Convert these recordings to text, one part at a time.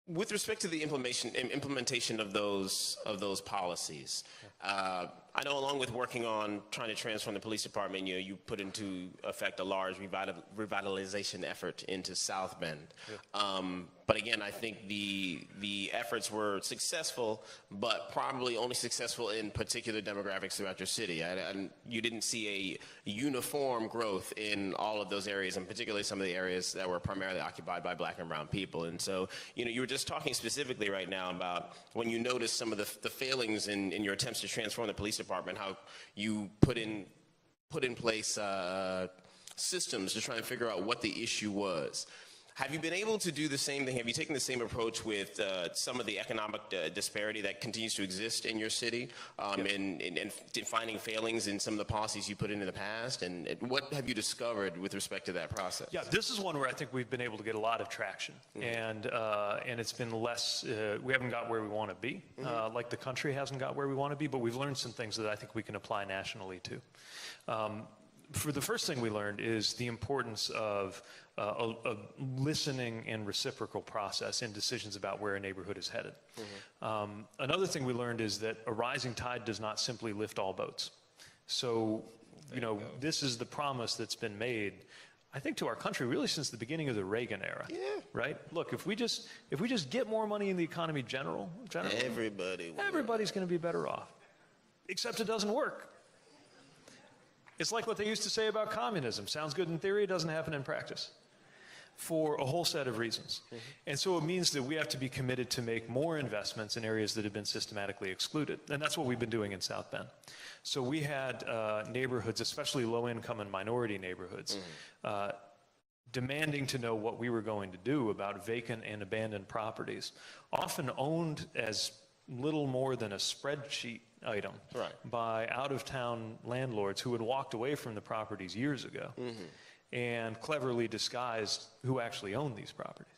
With respect to the implementation of those policies, I know along with working on trying to transform the police department, you put into effect a large revitalization effort into South Bend. Yeah. But again, I think the efforts were successful, but probably only successful in particular demographics throughout your city. And you didn't see a uniform growth in all of those areas, and particularly some of the areas that were primarily occupied by Black and brown people. And so, you were just talking specifically right now about when you noticed some of the failings in your attempts to transform the police department, how you put in place systems to try and figure out what the issue was. Have you been able to do the same thing? Have you taken the same approach with some of the economic disparity that continues to exist in your city, and finding failings in some of the policies you put in the past? And what have you discovered with respect to that process? Yeah, this is one where I think we've been able to get a lot of traction, and it's been less. We haven't got where we want to be, like the country hasn't got where we want to be, but we've learned some things that I think we can apply nationally too. For the first thing we learned is the importance of a listening and reciprocal process in decisions about where a neighborhood is headed. Another thing we learned is that a rising tide does not simply lift all boats. So, this is the promise that's been made, I think, to our country really since the beginning of the Reagan era. Yeah. Right? Look, if we just get more money in the economy generally, everybody's going to be better off. Except it doesn't work. It's like what they used to say about communism. Sounds good in theory, doesn't happen in practice, for a whole set of reasons. And so it means that we have to be committed to make more investments in areas that have been systematically excluded. And that's what we've been doing in South Bend. So we had neighborhoods, especially low-income and minority neighborhoods, demanding to know what we were going to do about vacant and abandoned properties, often owned as little more than a spreadsheet item by out-of-town landlords who had walked away from the properties years ago and cleverly disguised who actually owned these properties.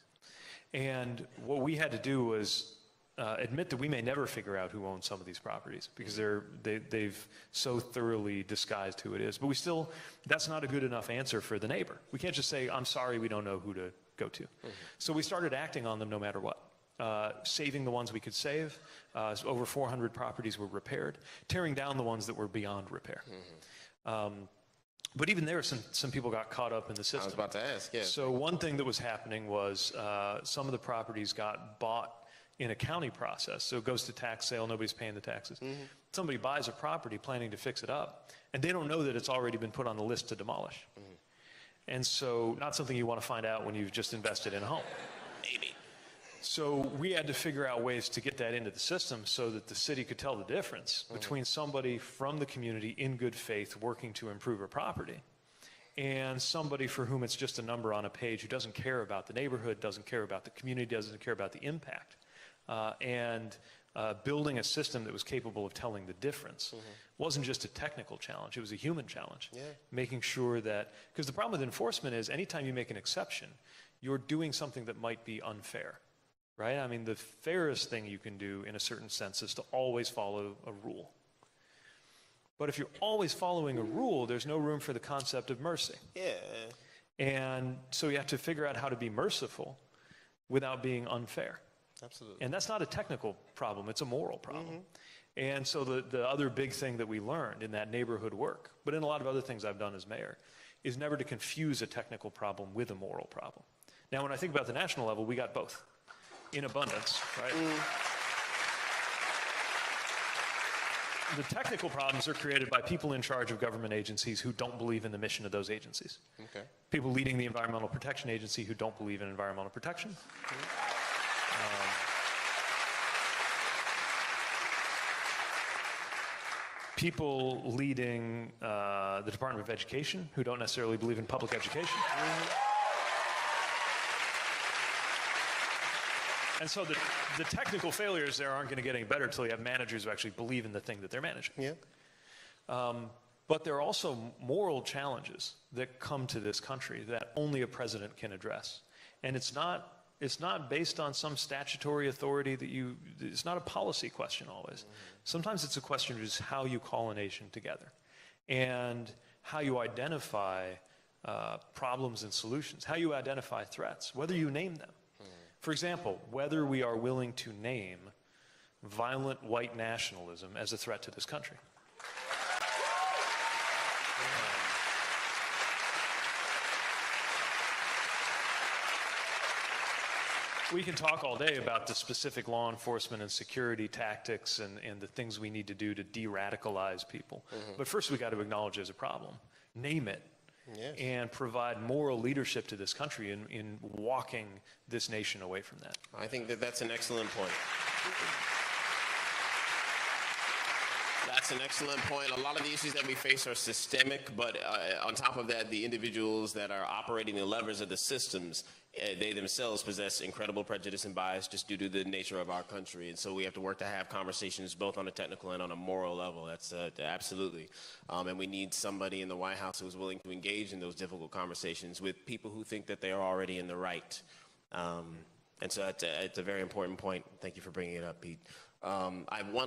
And what we had to do was admit that we may never figure out who owns some of these properties because they've so thoroughly disguised who it is. But that's not a good enough answer for the neighbor. We can't just say, I'm sorry, we don't know who to go to. So we started acting on them no matter what. Saving the ones we could save. Over 400 properties were repaired. Tearing down the ones that were beyond repair. But even there, some people got caught up in the system. I was about to ask, yeah. So one thing that was happening was some of the properties got bought in a county process. So it goes to tax sale, nobody's paying the taxes. Somebody buys a property planning to fix it up, and they don't know that it's already been put on the list to demolish. And so not something you want to find out when you've just invested in a home. Maybe. So we had to figure out ways to get that into the system so that the city could tell the difference between somebody from the community in good faith working to improve a property and somebody for whom it's just a number on a page who doesn't care about the neighborhood, doesn't care about the community, doesn't care about the impact. Building a system that was capable of telling the difference wasn't just a technical challenge, it was a human challenge. Making sure that, because the problem with enforcement is anytime you make an exception, you're doing something that might be unfair. Right? I mean, the fairest thing you can do in a certain sense is to always follow a rule. But if you're always following a rule, there's no room for the concept of mercy. Yeah. And so you have to figure out how to be merciful without being unfair. Absolutely. And that's not a technical problem, it's a moral problem. And so the other big thing that we learned in that neighborhood work, but in a lot of other things I've done as mayor, is never to confuse a technical problem with a moral problem. Now, when I think about the national level, we got both. In abundance, right? The technical problems are created by people in charge of government agencies who don't believe in the mission of those agencies. People leading the Environmental Protection Agency who don't believe in environmental protection. People leading the Department of Education who don't necessarily believe in public education. And so the technical failures there aren't going to get any better until you have managers who actually believe in the thing that they're managing. But there are also moral challenges that come to this country that only a president can address. And it's not based on some statutory authority it's not a policy question always. Sometimes it's a question of just how you call a nation together and how you identify problems and solutions, how you identify threats, whether you name them. For example, whether we are willing to name violent white nationalism as a threat to this country. We can talk all day about the specific law enforcement and security tactics and the things we need to do to de-radicalize people. But first we got to acknowledge there's a problem, name it, and provide moral leadership to this country in walking this nation away from that. I think that that's an excellent point. That's an excellent point. A lot of the issues that we face are systemic, but on top of that, the individuals that are operating the levers of the systems, they themselves possess incredible prejudice and bias just due to the nature of our country. And so we have to work to have conversations both on a technical and on a moral level. That's absolutely. And we need somebody in the White House who's willing to engage in those difficult conversations with people who think that they are already in the right. And so it's a very important point. Thank you for bringing it up, Pete. I have one